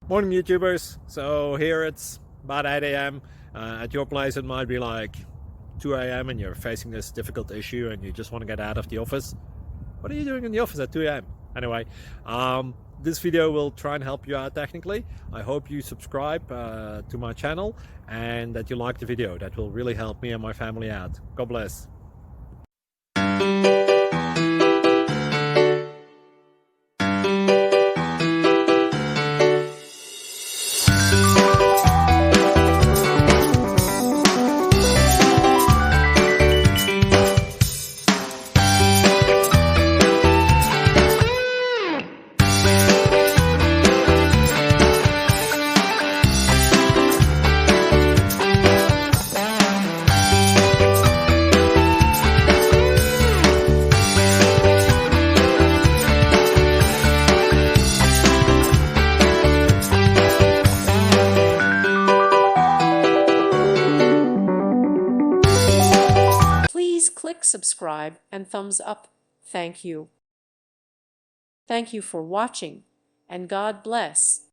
Morning YouTubers. So here it's about 8 a.m. At your place it might be like 2 a.m. and you're facing this difficult issue and you just want to get out of the office. What are you doing in the office at 2 a.m.? Anyway, this video will try and help you out technically. I hope you subscribe to my channel and that you like the video. That will really help me and my family out. God bless. Please click subscribe and thumbs up. Thank you. Thank you for watching, and God bless.